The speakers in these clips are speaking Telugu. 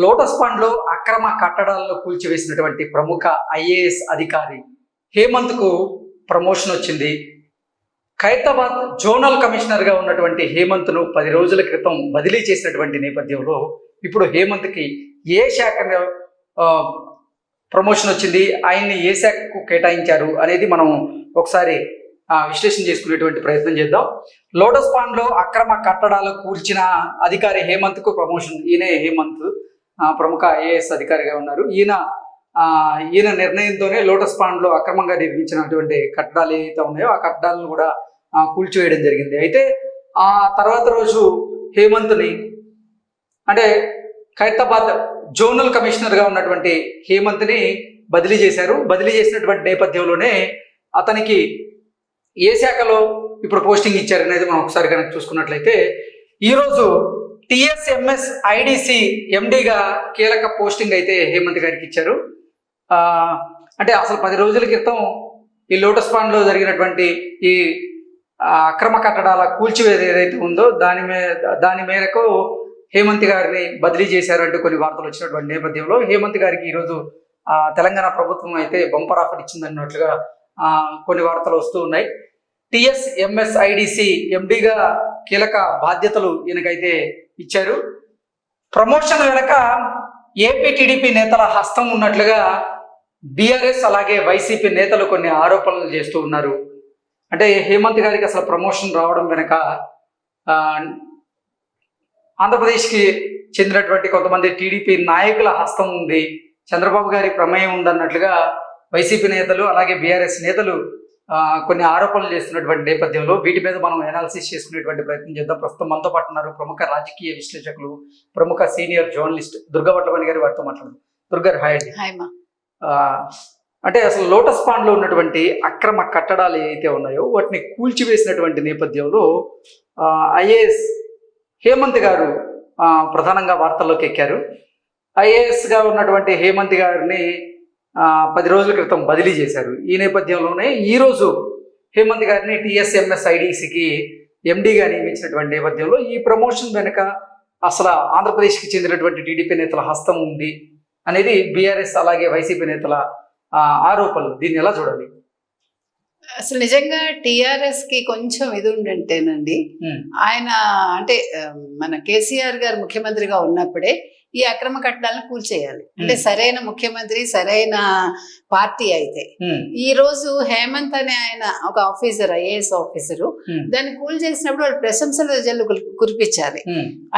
లోటస్ పాండ్లో అక్రమ కట్టడాలను కూల్చివేసినటువంటి ప్రముఖ ఐఏఎస్ అధికారి హేమంత్కు ప్రమోషన్ వచ్చింది. ఖైరతాబాద్ జోనల్ కమిషనర్గా ఉన్నటువంటి హేమంత్ను 10 రోజుల క్రితం బదిలీ చేసినటువంటి నేపథ్యంలో ఇప్పుడు హేమంత్కి ఏ శాఖలో ప్రమోషన్ వచ్చింది, ఆయన్ని ఏ శాఖకు కేటాయించారు అనేది మనం ఒకసారి విశ్లేషణ చేసుకునేటువంటి ప్రయత్నం చేద్దాం. లోటస్ పాండ్లో అక్రమ కట్టడాలు కూల్చిన అధికారి హేమంత్కు ప్రమోషన్. ఈయనే హేమంత్ ప్రముఖ ఐఏఎస్ అధికారిగా ఉన్నారు. ఈయన నిర్ణయంతోనే లోటస్ పాండ్లో అక్రమంగా నిర్మించినటువంటి కట్టడాలు ఏవైతే ఉన్నాయో ఆ కట్టడాలను కూడా కూల్చివేయడం జరిగింది. అయితే ఆ తర్వాత రోజు హేమంత్ని అంటే ఖైరతాబాద్ జోనల్ కమిషనర్గా ఉన్నటువంటి హేమంత్ని బదిలీ చేశారు. బదిలీ చేసినటువంటి నేపథ్యంలోనే అతనికి ఏ శాఖలో ఇప్పుడు పోస్టింగ్ ఇచ్చారు అనేది మనం ఒకసారి కనుక చూసుకున్నట్లయితే ఈరోజు TSMS IDC MDగా కీలక పోస్టింగ్ అయితే హేమంత్ గారికి ఇచ్చారు. అంటే అసలు 10 రోజుల క్రితం ఈ లోటస్ పాండ్లో జరిగినటువంటి ఈ అక్రమ కట్టడాల కూల్చివేత ఏదైతే ఉందో దాని మేరకు హేమంత్ గారిని బదిలీ చేశారంటూ కొన్ని వార్తలు వచ్చినటువంటి నేపథ్యంలో హేమంత్ గారికి ఈరోజు తెలంగాణ ప్రభుత్వం అయితే బంపర్ ఆఫర్ ఇచ్చిందన్నట్లుగా కొన్ని వార్తలు వస్తూ ఉన్నాయి. TSMS IDC MDగా కీలక బాధ్యతలు ఈయనకైతే ఇచ్చారు. ప్రమోషన్ వెనక ఏపీ టీడీపీ నేతల హస్తం ఉన్నట్లుగా బీఆర్ఎస్ అలాగే వైసీపీ నేతలు కొన్ని ఆరోపణలు చేస్తూ ఉన్నారు. అంటే హేమంత్ గారికి అసలు ప్రమోషన్ రావడం వెనక ఆంధ్రప్రదేశ్కి చెందినటువంటి కొంతమంది టీడీపీ నాయకుల హస్తం ఉంది, చంద్రబాబు గారి ప్రమేయం ఉందన్నట్లుగా వైసీపీ నేతలు అలాగే బీఆర్ఎస్ నేతలు కొన్ని ఆరోపణలు చేస్తున్నటువంటి నేపథ్యంలో వీటి మీద మనం అనాలిసిస్ చేసుకునేటువంటి ప్రయత్నం చేద్దాం. ప్రస్తుతం మనతో పాటు ఉన్నారు ప్రముఖ రాజకీయ విశ్లేషకులు, ప్రముఖ సీనియర్ జర్నలిస్ట్ దుర్గా వడ్లమణి గారి. వారితో మాట్లాడదాం. దుర్గారు హాయ్ అండి. అంటే అసలు లోటస్ పాండ్లో ఉన్నటువంటి అక్రమ కట్టడాలు ఏవైతే ఉన్నాయో వాటిని కూల్చివేసినటువంటి నేపథ్యంలో ఐఏఎస్ హేమంత్ గారు ప్రధానంగా వార్తల్లోకి ఎక్కారు. ఐఏఎస్గా ఉన్నటువంటి హేమంత్ గారిని 10 రోజుల క్రితం బదిలీ చేశారు. ఈ నేపథ్యంలోనే ఈరోజు హేమంత్ గారిని TSMS IDCకి MDగా నియమించినటువంటి నేపథ్యంలో ఈ ప్రమోషన్ వెనుక అసలు ఆంధ్రప్రదేశ్కి చెందినటువంటి టీడీపీ నేతల హస్తం ఉంది అనేది బీఆర్ఎస్ అలాగే వైసీపీ నేతల ఆరోపణలు. దీన్ని ఎలా చూడాలి? అసలు నిజంగా టీఆర్ఎస్కి కొంచెం ఇది ఉండంటేనండి, ఆయన అంటే మన కేసీఆర్ గారు ముఖ్యమంత్రిగా ఉన్నప్పుడే ఈ అక్రమ కట్టడాలను కూల్చేయాలి. అంటే సరైన ముఖ్యమంత్రి, సరైన పార్టీ అయితే ఈ రోజు హేమంత్ అనే ఆయన ఒక ఆఫీసర్, ఐఏఎస్ ఆఫీసరు, దాన్ని కూల్ చేసినప్పుడు వాళ్ళు ప్రశంసలు జల్లు కురిపించాలి.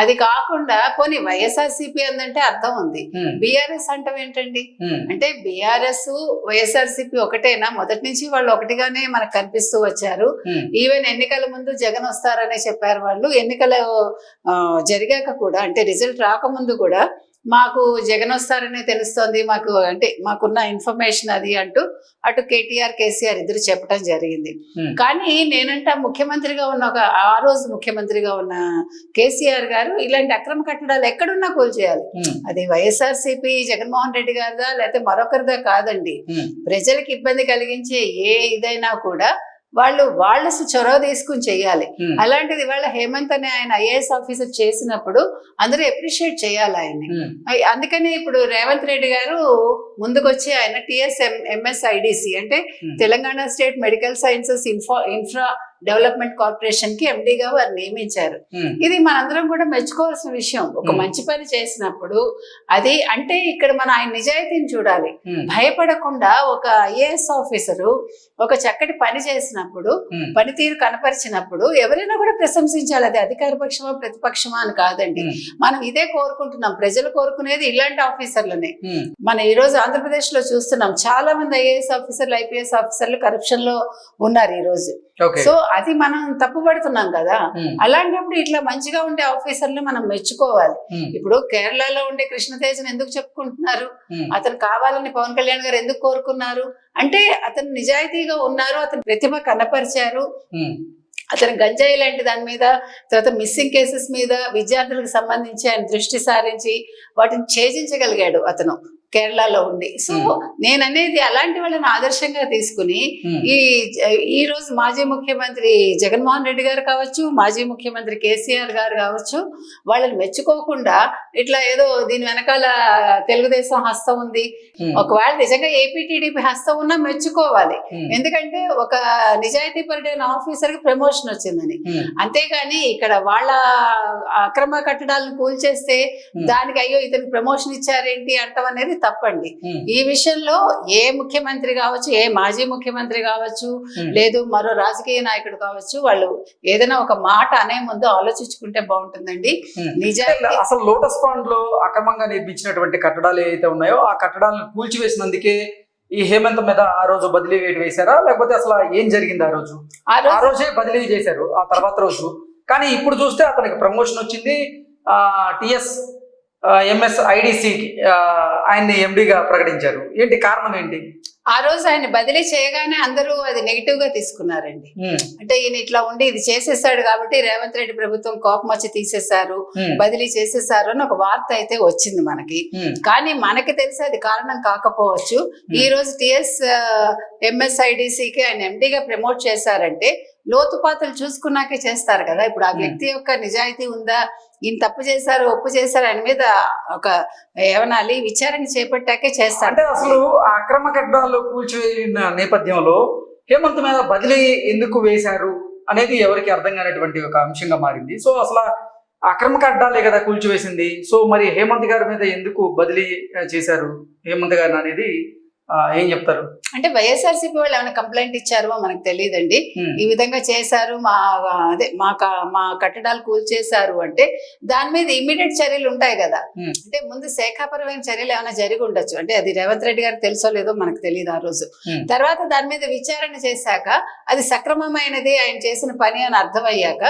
అది కాకుండా పోనీ వైఎస్ఆర్సీపీ అందంటే అర్థం ఉంది, బీఆర్ఎస్ అంటాం ఏంటండి? అంటే బీఆర్ఎస్ వైఎస్ఆర్సీపీ ఒకటేనా? మొదటి నుంచి వాళ్ళు ఒకటిగానే మనకు కనిపిస్తూ వచ్చారు. ఈవెన్ ఎన్నికల ముందు జగన్ వస్తారనే చెప్పారు వాళ్ళు. ఎన్నికలు జరిగాక కూడా, అంటే రిజల్ట్ రాకముందు కూడా మాకు జగన్ వస్తారనే తెలుస్తోంది, మాకు అంటే మాకున్న ఇన్ఫర్మేషన్ అది అంటూ అటు కేసీఆర్ ఇద్దరు చెప్పడం జరిగింది. కానీ నేనంట ముఖ్యమంత్రిగా ఉన్న ఆ రోజు ముఖ్యమంత్రిగా ఉన్న కేసీఆర్ గారు ఇలాంటి అక్రమ కట్టడాలు ఎక్కడున్నా కూల్చేయాలి. అది వైఎస్ఆర్సీపీ జగన్మోహన్ రెడ్డి గారిదా లేకపోతే మరొకరిదా కాదండి. ప్రజలకు ఇబ్బంది కలిగించే ఏ ఇదైనా కూడా వాళ్ళు చొరవ తీసుకుని చెయ్యాలి. అలాంటిది వాళ్ళ హేమంత్ అనే ఆయన ఐఏఎస్ ఆఫీసర్ చేసినప్పుడు అందరూ అప్రిషియేట్ చేయాలి ఆయన్ని. అందుకని ఇప్పుడు రేవంత్ రెడ్డి గారు ముందుకొచ్చి ఆయన TSMS IDC అంటే Telangana state medical sciences infra development corporation కి MDగా వారు నియమించారు. ఇది మనందరం కూడా మెచ్చుకోవాల్సిన విషయం. ఒక మంచి పని చేసినప్పుడు అది అంటే ఇక్కడ మన ఆయన నిజాయితీని చూడాలి. భయపడకుండా ఒక ఐఏఎస్ ఆఫీసరు ఒక చక్కటి పని చేసినప్పుడు, పనితీరు కనపరిచినప్పుడు ఎవరైనా కూడా ప్రశంసించాలి. అది అధికార పక్షమా ప్రతిపక్షమా అని కాదండి. మనం ఇదే కోరుకుంటున్నాం. ప్రజలు కోరుకునేది ఇలాంటి ఆఫీసర్లనే. మనం ఈ రోజు ఆంధ్రప్రదేశ్ లో చూస్తున్నాం, చాలా మంది ఐఏఎస్ ఆఫీసర్లు, ఐపీఎస్ ఆఫీసర్లు కరప్షన్ లో ఉన్నారు ఈ రోజు. సో అది మనం తప్పుపడుతున్నాం కదా. అలాంటప్పుడు ఇట్లా మంచిగా ఉండే ఆఫీసర్లు మనం మెచ్చుకోవాలి. ఇప్పుడు కేరళలో ఉండే కృష్ణతేజను ఎందుకు చెప్పుకుంటున్నారు? అతను కావాలని పవన్ కళ్యాణ్ గారు ఎందుకు కోరుకున్నారు అంటే అతను నిజాయితీగా ఉన్నారు, అతను ప్రతిభ కనపరిచారు. అతను గంజాయి లాంటి దాని మీద, తర్వాత మిస్సింగ్ కేసెస్ మీద విద్యార్థులకు సంబంధించి ఆయన దృష్టి సారించి వాటిని ఛేదించగలిగాడు. అతను కేరళలో ఉండి. సో నేను అనేది అలాంటి వాళ్ళని ఆదర్శంగా తీసుకుని ఈ రోజు మాజీ ముఖ్యమంత్రి జగన్మోహన్ రెడ్డి గారు కావచ్చు, మాజీ ముఖ్యమంత్రి కేసీఆర్ గారు కావచ్చు, వాళ్ళని మెచ్చుకోకుండా ఇట్లా ఏదో దీని వెనకాల తెలుగుదేశం హస్తం ఉంది, ఒకవేళ నిజంగా ఏపీటీడీపీ హస్తం ఉన్నా మెచ్చుకోవాలి. ఎందుకంటే ఒక నిజాయితీపరుడైన ఆఫీసర్ కి ప్రమోషన్ వచ్చిందని. అంతేగాని ఇక్కడ వాళ్ళ అక్రమ కట్టడాలను కూల్చేస్తే దానికి అయ్యో ఇతనికి ప్రమోషన్ ఇచ్చారేంటి అంటాం అనేది తప్పండి. ఈ విషయంలో ఏ ముఖ్యమంత్రి కావచ్చు, ఏ మాజీ ముఖ్యమంత్రి కావచ్చు, లేదు మరో రాజకీయ నాయకుడు కావచ్చు, వాళ్ళు ఏదైనా ఒక మాట అనే ముందు ఆలోచించుకుంటే బాగుంటుందండి. నిజానికి అసలు లోటస్ పాండ్ లో అక్రమంగా నిర్మించినటువంటి కట్టడాలు ఏవైతే ఉన్నాయో ఆ కట్టడాలను కూల్చివేసినందుకే ఈ హేమంత్ మీద ఆ రోజు బదిలీ వేశారా, లేకపోతే అసలు ఏం జరిగింది? ఆ రోజే బదిలీ చేశారు ఆ తర్వాత రోజు. కానీ ఇప్పుడు చూస్తే అతనికి ప్రమోషన్ వచ్చింది. TSMS-IDC ఆయన్ని ఎండిగా ప్రకటించారు. ఏంటి కారణం ఏంటి? ఆ రోజు ఆయన బదిలీ చేయగానే అందరూ అది నెగిటివ్ గా తీసుకున్నారండి. అంటే ఈయన ఇట్లా ఉండి ఇది చేసేసాడు కాబట్టి రేవంత్ రెడ్డి ప్రభుత్వం కోపం వచ్చి తీసేశారు, బదిలీ చేసేసారు అని ఒక వార్త అయితే వచ్చింది మనకి. కానీ మనకి తెలిసి అది కారణం కాకపోవచ్చు. ఈ రోజు TSMS-IDCకి ఆయన ఎండిగా ప్రమోట్ చేశారంటే లోతుపాతులు చూసుకున్నాకే చేస్తారు కదా. ఇప్పుడు ఆ వ్యక్తి యొక్క నిజాయితీ ఉందా, ఈయన తప్పు చేశారు ఒప్పు చేశారు ఆయన మీద ఒక ఏమనాలి విచారణ చేపట్టాకే చేస్తారు. అంటే అసలు అక్రమ కట్టడాలు కూల్చివేసిన నేపథ్యంలో హేమంత్ మీద బదిలీ ఎందుకు వేశారు అనేది ఎవరికి అర్థం కానటువంటి ఒక అంశంగా మారింది. సో అసలు అక్రమ కట్టడాలే కదా కూల్చివేసింది. సో మరి హేమంత్ గారి మీద ఎందుకు బదిలీ చేశారు హేమంత్ గారిని అనేది ఏం చెప్తారు? అంటే వైఎస్ఆర్సీపీ వాళ్ళు ఏమైనా కంప్లైంట్ ఇచ్చారో మనకు తెలియదండి. ఈ విధంగా చేశారు, మా కట్టడాలు కూల్చేశారు అంటే దాని మీద ఇమీడియట్ చర్యలు ఉంటాయి కదా. అంటే ముందు శాఖాపరమైన చర్యలు ఏమైనా జరిగి ఉండొచ్చు. అంటే అది రేవంత్ రెడ్డి గారికి తెలుసో లేదో మనకు తెలియదు ఆ రోజు. తర్వాత దాని మీద విచారణ చేశాక అది సక్రమమైనది, ఆయన చేసిన పని అని అర్థమయ్యాక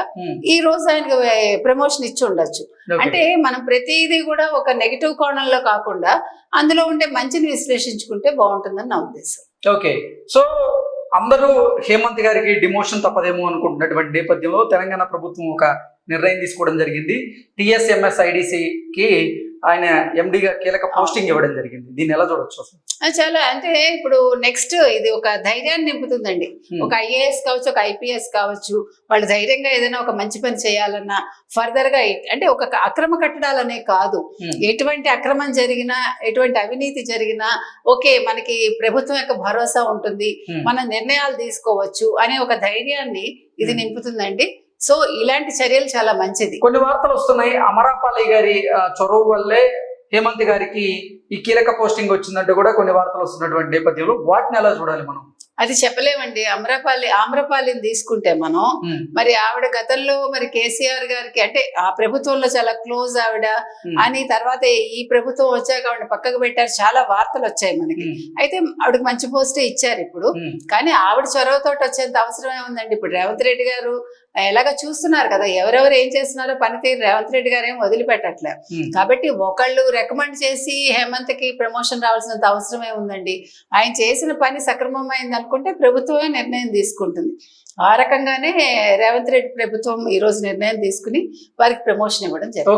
ఈ రోజు ఆయనకు ప్రమోషన్ ఇచ్చి ఉండొచ్చు. అంటే మనం ప్రతిదీ కూడా ఒక నెగిటివ్ కోణంలో కాకుండా అందులో ఉండే మంచిని విశ్లేషించుకుంటే బాగుంటుందని నా ఉద్దేశం. ఓకే, సో అందరూ హేమంత్ గారికి డిమోషన్ తప్పదేమో అనుకుంటున్నటువంటి నేపథ్యంలో తెలంగాణ ప్రభుత్వం ఒక నిర్ణయం తీసుకోవడం జరిగింది. TSMS-IDCకి ఆయన ఎండిగా కీలక పోస్టింగ్ ఇవ్వడం జరిగింది. దీన్ని ఎలా చూడొచ్చు అసలు? చాలా అంటే ఇప్పుడు నెక్స్ట్ ఇది ఒక ధైర్యాన్ని నింపుతుందండి. ఒక IAS కావచ్చు, ఒక IPS కావచ్చు, వాళ్ళు ధైర్యంగా ఏదైనా ఒక మంచి పని చేయాలన్నా ఫర్దర్ గా అంటే ఒక అక్రమ కట్టడాలనే కాదు, ఎటువంటి అక్రమం జరిగినా ఎటువంటి అవినీతి జరిగినా ఓకే మనకి ప్రభుత్వం యొక్క భరోసా ఉంటుంది, మన నిర్ణయాలు తీసుకోవచ్చు అనే ఒక ధైర్యాన్ని ఇది నింపుతుందండి. సో ఇలాంటి చర్యలు చాలా మంచిది. కొన్ని వార్తలు వస్తున్నాయి, అమరాపాలి గారి చొరవ వల్లే హేమంత్ గారికి ఈ కీలక పోస్టింగ్ వచ్చిందంటూ కూడా కొన్ని వార్తలు వస్తున్నటువంటి నేపథ్యంలో వాటిని ఎలా చూడాలి మనం? అది చెప్పలేమండి. ఆమ్రపాలిని తీసుకుంటే మనం మరి ఆవిడ గతంలో మరి కేసీఆర్ గారికి అంటే ఆ ప్రభుత్వంలో చాలా క్లోజ్ ఆవిడ అని, తర్వాత ఈ ప్రభుత్వం వచ్చాక ఆవిడ పక్కకు పెట్టారు, చాలా వార్తలు వచ్చాయి మనకి. అయితే ఆవిడకి మంచి పోస్టే ఇచ్చారు ఇప్పుడు. కానీ ఆవిడ చొరవతో వచ్చేంత అవసరమే ఉందండి. ఇప్పుడు రేవంత్ రెడ్డి గారు ఎలాగ చూస్తున్నారు కదా, ఎవరెవరు ఏం చేస్తున్నారో పనితీరు రేవంత్ రెడ్డి గారు ఏం వదిలిపెట్టట్లే. కాబట్టి ఒకళ్ళు రికమెండ్ చేసి హేమంత్ కి ప్రమోషన్ రావాల్సినంత అవసరమే ఉందండి. ఆయన చేసిన పని సక్రమమైంది అనుకుంటే ప్రభుత్వమే నిర్ణయం తీసుకుంటుంది. ఆ రకంగానే రేవంత్ రెడ్డి ప్రభుత్వం ఈ రోజు నిర్ణయం తీసుకుని వారికి ప్రమోషన్ ఇవ్వడం జరిగింది.